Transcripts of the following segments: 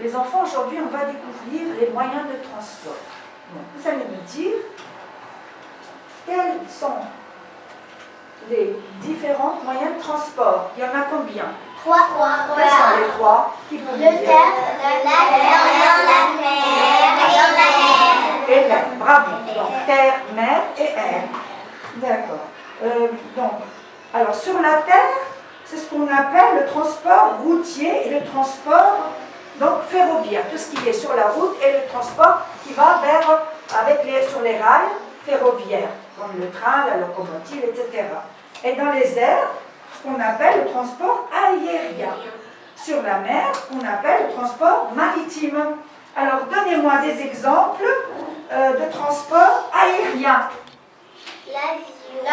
Les enfants, aujourd'hui, on va découvrir les moyens de transport. Donc, vous allez me dire quels sont les différents moyens de transport. Il y en a combien? Trois. Quels sont les trois? Qui peut me dire? Et l'air. Bravo. Donc, terre, mer et air. D'accord. Donc, alors, sur la terre, c'est ce qu'on appelle le transport routier et le transport donc, ferroviaire. Tout ce qui est sur la route et le transport qui va sur les rails ferroviaires, comme le train, la locomotive, etc. Et dans les airs, ce qu'on appelle le transport aérien. Sur la mer, on appelle le transport maritime. Alors, donnez-moi des exemples de transport aérien. L'avion, la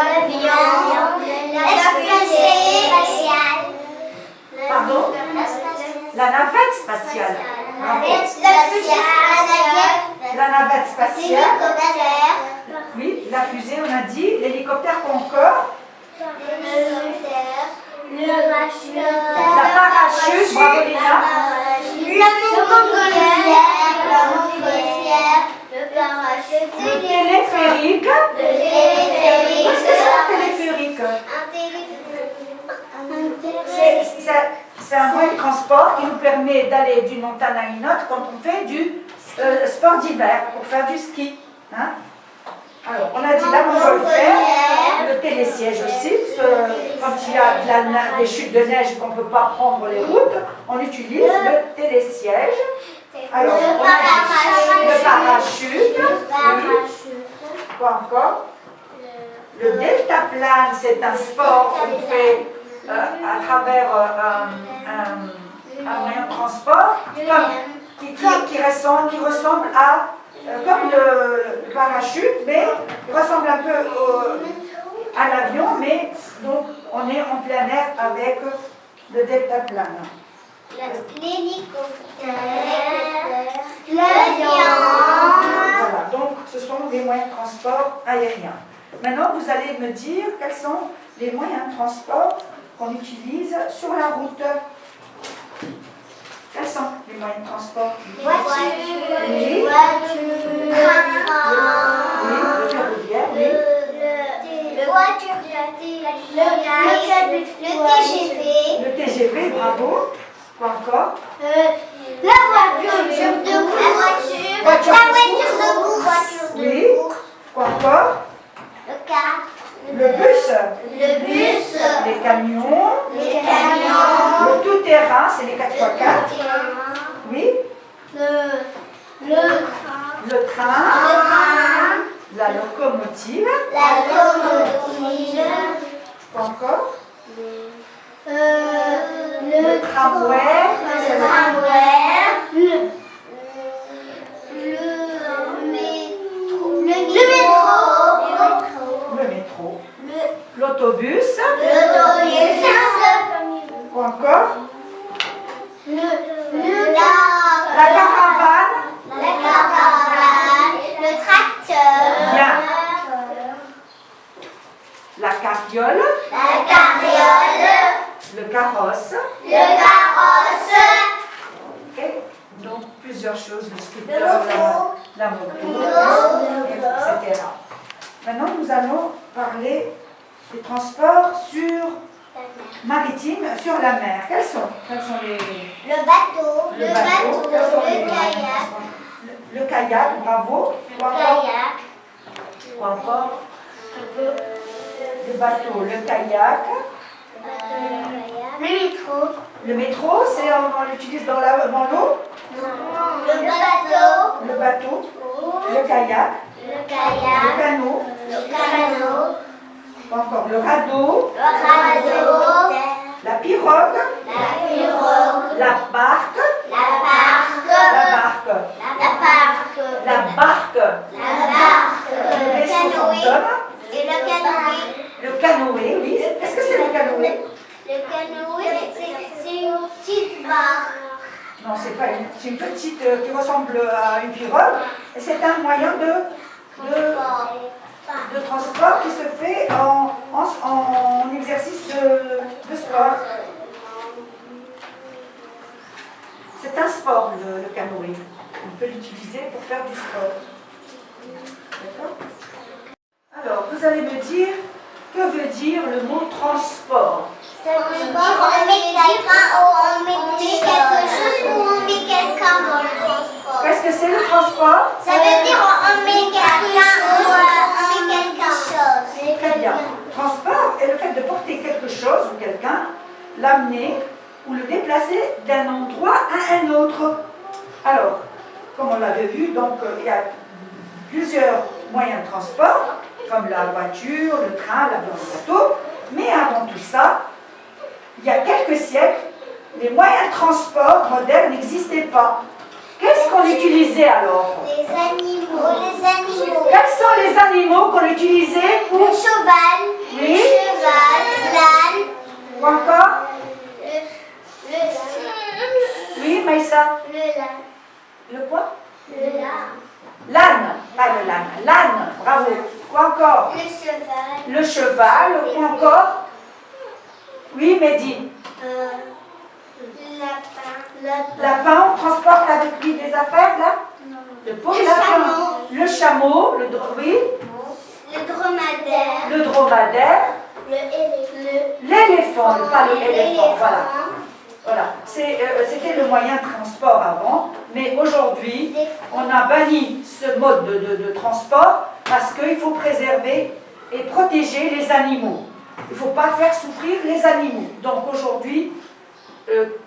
fusée spatiale. Pardon? La navette spatiale. La navette spatiale. Oui, la fusée, on a dit. L'hélicoptère Concorde. Le parachute. La parachute, bravo Lina. Le parachute. Le téléphérique. Qu'est-ce que c'est un téléphérique? C'est un moyen de transport qui nous permet d'aller d'une montagne à une autre quand on fait du sport d'hiver, pour faire du ski. Hein? Alors, on a dit la montgolfière, le télésiège aussi, quand il y a des chutes de neige qu'on ne peut pas prendre les routes, on utilise le télésiège. Alors, on a dit le parachute. Quoi encore? Le deltaplane, c'est un sport qu'on fait à travers un moyen de transport qui ressemble à comme le parachute, mais il ressemble un peu à l'avion, mais donc on est en plein air avec le deltaplane. L'hélicoptère, l'avion. Voilà, donc ce sont les moyens de transport aériens. Maintenant, vous allez me dire quels sont les moyens de transport qu'on utilise sur la route. Quels sont les moyens de transport? Voiture, Oui. Oui, le ferroviaire, oui. Le voiture, le TGV. Le TGV, bravo. Quoi encore? La voiture de course. La voiture de course. Oui. Quoi encore? Le car. Le bus. Le bus. Les camions. Les camions. Le tout-terrain, c'est les 4x4. Oui. Le train. train. La locomotive. La locomotive. Quoi encore? Le tramway. Le tramway. Le métro. L'autobus. Quoi encore? La caravane. Le tracteur. Bien. La carriole. Le carrosse. Et donc plusieurs choses, le scooter, la moto, etc. Maintenant, nous allons parler des transports maritimes sur la mer. Quels sont les... Le bateau. Quels sont les- Le kayak. Le kayak, bravo. Quoi encore? Le bateau, le kayak. Le métro. Le métro, on l'utilise dans l'eau. Le bateau. Le kayak. Le Le kayak. canot. Le canot. Encore le radeau. Le radeau. La pirogue. La pirogue. La barque. La barque. La barque. Le vaisseau fantôme. Et le canoë. Le canoë, oui. Est-ce que c'est le canoë? Le canoë, c'est une petite barque. Non, c'est pas c'est une petite qui ressemble à une pirogue. Et c'est un moyen de transport qui se fait en exercice de sport. C'est un sport, canoë. On peut l'utiliser pour faire du sport. D'accord? Alors, vous allez me dire, que veut dire le mot transport? Ça veut dire on met quelqu'un ou on met quelque chose ou on met quelqu'un dans le transport. Qu'est-ce que c'est le transport? Ça veut dire on met quelqu'un ou on met quelque chose. Très bien. Transport est le fait de porter quelque chose ou quelqu'un, l'amener ou le déplacer d'un endroit à un autre. Alors, comme on l'avait vu, donc il y a plusieurs moyens de transport, comme la voiture, le train, l'avion, le bateau. Mais avant tout ça, il y a quelques siècles, les moyens de transport modernes n'existaient pas. Qu'est-ce qu'on utilisait alors? Les animaux. Quels sont les animaux qu'on utilisait pour... Le cheval. Oui. Le cheval. L'âne. Ou encore? Oui, Maïssa? Le lâne. Le quoi? Le lâne. L'âne, pas le lâne. L'âne, bravo. Quoi encore? Le cheval. Le cheval, quoi encore? Oui, Mehdi. Lapin. Lapin, on transporte avec lui des affaires, là? Non. Le pauvre Le lapin. chameau. Le chameau, oui. Le dromadaire. Le dromadaire. L'éléphant, pas l'éléphant, voilà. Voilà, c'était le moyen de transport avant, mais aujourd'hui, on a banni ce mode de transport parce qu'il faut préserver et protéger les animaux. Il ne faut pas faire souffrir les animaux. Donc aujourd'hui,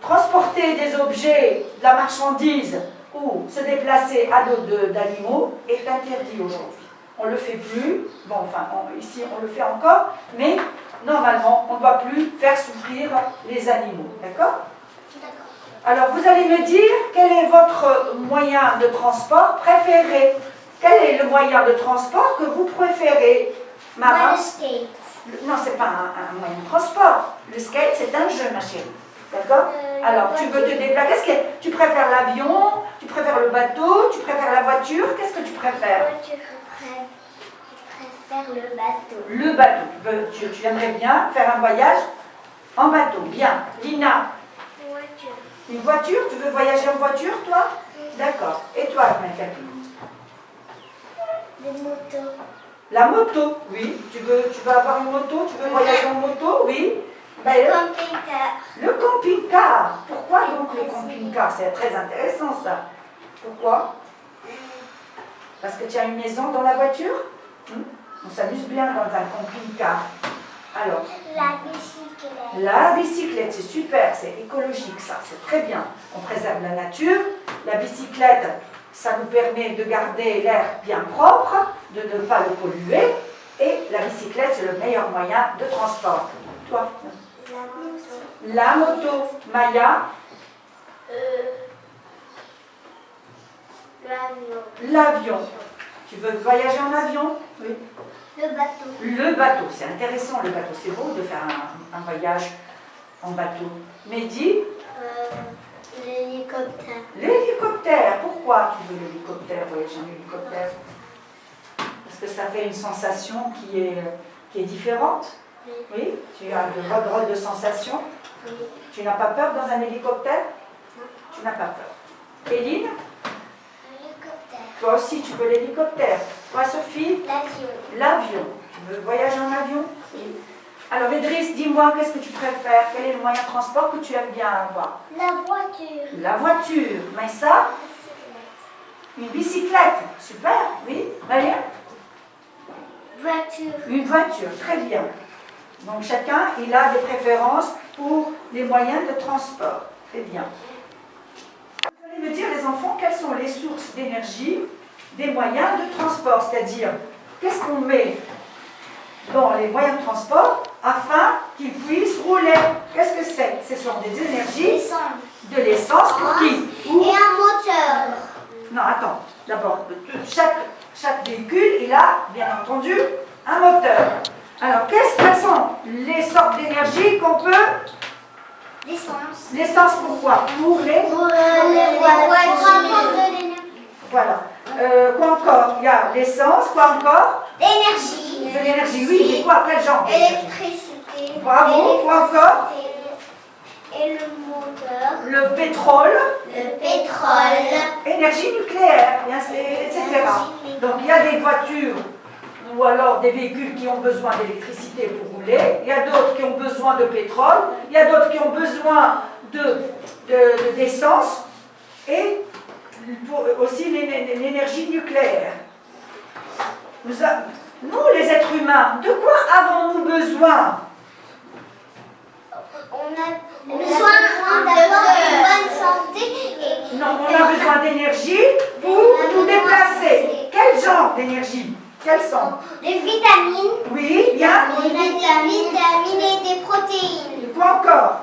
transporter des objets, de la marchandise ou se déplacer à dos d'animaux est interdit aujourd'hui. On ne le fait plus, bon enfin ici on le fait encore, mais normalement on ne doit plus faire souffrir les animaux, d'accord? Alors vous allez me dire quel est votre moyen de transport préféré? Quel est le moyen de transport que vous préférez, Mara? Le skate. Non, c'est pas un moyen de transport. Le skate, c'est un jeu, ma chérie. D'accord? Alors, tu veux te déplacer. Tu préfères l'avion? Tu préfères le bateau? Tu préfères la voiture? Qu'est-ce que tu préfères? Je préfère le bateau. Le bateau. Tu aimerais bien faire un voyage en bateau. Bien. Lina? Voiture. Une voiture? Tu veux voyager en voiture, toi? D'accord. Et toi, Macapi? Des motos. La moto, oui. Tu veux avoir une moto? Tu veux voyager en moto? Oui. Ben, Le camping-car. le camping-car. Pourquoi donc le camping-car? C'est très intéressant ça. Pourquoi? Parce que tu as une maison dans la voiture? On s'amuse bien dans un camping-car. Alors, La bicyclette. la bicyclette, c'est super, c'est écologique ça, c'est très bien. On préserve la nature. La bicyclette, ça nous permet de garder l'air bien propre, de ne pas le polluer. Et la bicyclette, c'est le meilleur moyen de transport. Toi? La moto. Maya? L'avion. L'avion. Tu veux voyager en avion? Oui. Le bateau. Le bateau, c'est intéressant le bateau. C'est beau de faire un voyage en bateau. Mehdi? L'hélicoptère. L'hélicoptère. Pourquoi tu veux l'hélicoptère, voyager en hélicoptère? Parce que ça fait une sensation qui est différente. Oui. Tu as de drôles de sensations. Oui. Tu n'as pas peur dans un hélicoptère? Tu n'as pas peur. Éline? L'hélicoptère. Toi aussi, tu veux l'hélicoptère. Toi, Sophie? L'avion. L'avion. Tu veux voyager en avion? Oui. Alors, Idriss, dis-moi, qu'est-ce que tu préfères? Quel est le moyen de transport que tu aimes bien avoir? La voiture. La voiture. Maïssa? Une bicyclette. Super, oui. Maria? Voiture. Une voiture, très bien. Donc, chacun, il a des préférences pour les moyens de transport. Très bien. Vous allez me dire, les enfants, quelles sont les sources d'énergie des moyens de transport? C'est-à-dire, qu'est-ce qu'on met dans les moyens de transport afin qu'ils puissent rouler? Qu'est-ce que c'est? Ce sont des énergies, L'essence. de l'essence pour qui? Et un moteur. Non, attends. D'abord, chaque véhicule, il a, bien entendu, un moteur. Alors, quelles sont les sortes d'énergie qu'on peut... L'essence. L'essence, pourquoi? Pour les... Pour les voitures. Voilà. Quoi encore? Il y a l'essence, quoi encore? L'énergie. De l'énergie, oui, mais quoi? Quel genre d'énergie? Électricité. Bravo, quoi encore? et le moteur. Le pétrole, Le pétrole. énergie nucléaire, etc. Donc il y a des voitures ou alors des véhicules qui ont besoin d'électricité pour rouler, il y a d'autres qui ont besoin de pétrole, il y a d'autres qui ont besoin d'essence et aussi l'énergie nucléaire. Nous, les êtres humains, de quoi avons-nous besoin? On a besoin d'avoir une bonne santé et... Non, on a besoin d'énergie pour nous déplacer. Quel genre d'énergie? Quelles sont? Des vitamines. Oui, bien. On a des vitamines et des protéines. Et quoi encore?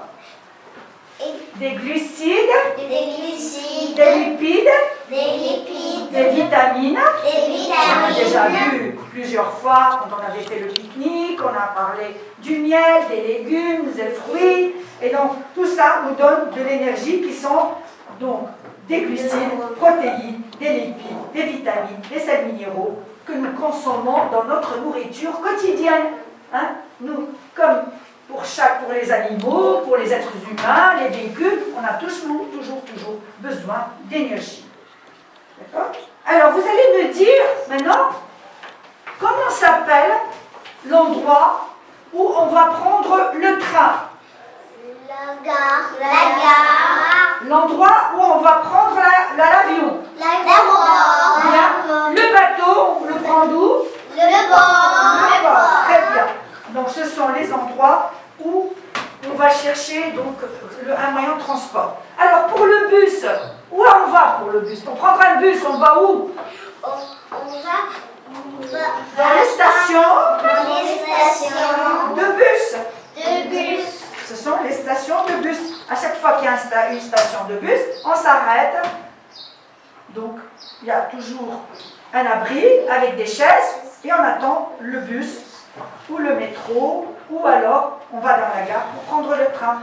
Et Des glucides, des glucides, des lipides, des lipides, des vitamines. des On a déjà vitamines. vu plusieurs fois quand on avait fait le pique-nique, on a parlé du miel, des légumes, des fruits. Et donc tout ça nous donne de l'énergie qui sont donc des glucides, protéines, des lipides, des vitamines, des sels minéraux que nous consommons dans notre nourriture quotidienne. Hein? Nous, comme pour les animaux, pour les êtres humains, les véhicules, on a toujours besoin d'énergie. D'accord? Alors, vous allez me dire maintenant, comment s'appelle l'endroit où on va prendre le train? La gare. La gare. L'endroit où on va prendre l'avion? L'aéroport. Bien. Le bateau, on le prend d'où? Le port. Très bien. Donc, ce sont les endroits où on va chercher donc, un moyen de transport. Alors, pour le bus, où on va pour le bus? Pour prendre un bus, on va où? On va Dans les stations dans les stations de bus. de bus. Ce sont les stations de bus. À chaque fois qu'il y a une station de bus, on s'arrête. Donc, il y a toujours un abri avec des chaises et on attend le bus ou le métro ou alors on va dans la gare pour prendre le train.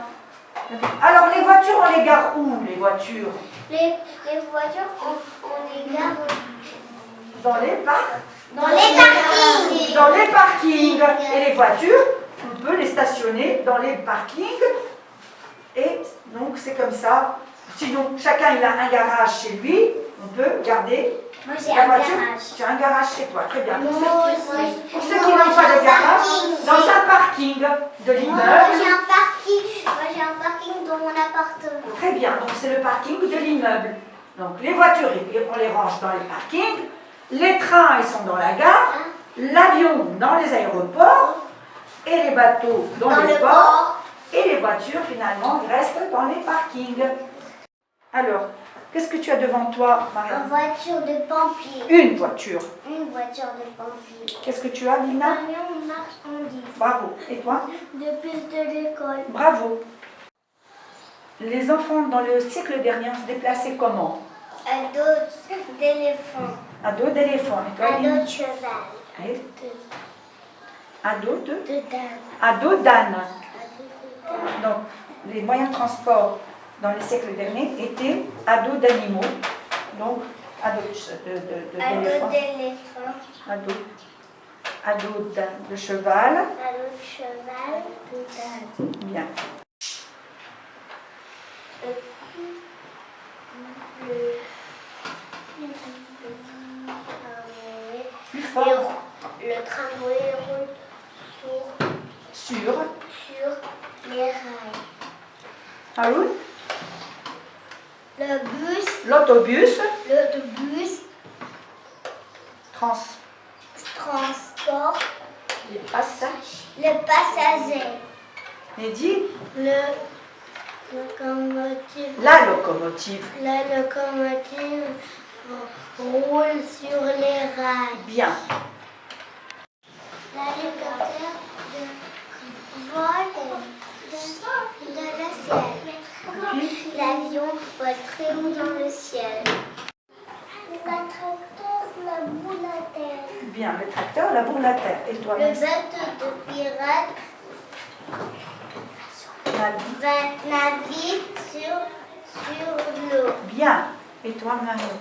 Alors, les voitures, on les gare où, les voitures? Les voitures, on les gare Dans les parcs. dans les parkings. Dans les parkings. Et les voitures, on peut les stationner dans les parkings. Et donc, c'est comme ça. Sinon, chacun il a un garage chez lui. On peut garder Moi, j'ai la un voiture. garage. Tu as un garage chez toi, très bien. Pour Moi ceux qui n'ont pas de garage, dans un parking de Moi, l'immeuble. j'ai un parking dans mon appartement. Très bien, donc c'est le parking de l'immeuble. Donc les voitures, on les range dans les parkings. Les trains, ils sont dans la gare. L'avion, dans les aéroports. Et les bateaux, dans les le ports. port. Et les voitures, finalement, ils restent dans les parkings. Alors, qu'est-ce que tu as devant toi, Une Marianne? voiture de pompier. Une voiture. Une voiture de pompier. Qu'est-ce que tu as, Lina? Camion marchandise. Bravo. Et toi? De bus de l'école. Bravo. Les enfants, dans le siècle dernier, se déplaçaient comment? À dos d'éléphant. À dos d'éléphant. Et toi, À Lina? dos de cheval. Et à dos de? De dinde. À dos d'âne. À dos de dinde. Donc, les moyens de transport dans les siècles derniers étaient à dos d'animaux, donc à dos À dos d'éléphant, d'éléphant. à dos de cheval. À dos de cheval. De dinde. Bien. Plus fort. Le tramway roule Sur. sur les rails. Ah oui. Le bus L'autobus transporte transporte les passages. les passagers. Et dit Locomotive. la locomotive. La locomotive roule sur les rails. Bien. L'hélicoptère vole dans le ciel. L'avion vole très haut dans le ciel. Le tracteur, la boule à terre. Bien. Le tracteur, la boule à terre. Et toi, Le bateau de pirate navigue sur l'eau. Bien. Et toi, Marion?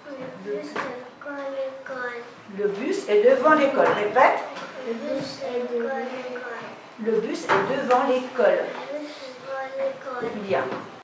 Le bus devant l'école. Le bus est devant l'école. Répète. Le bus est devant l'école. Le bus est devant l'école. Le bus devant Bien.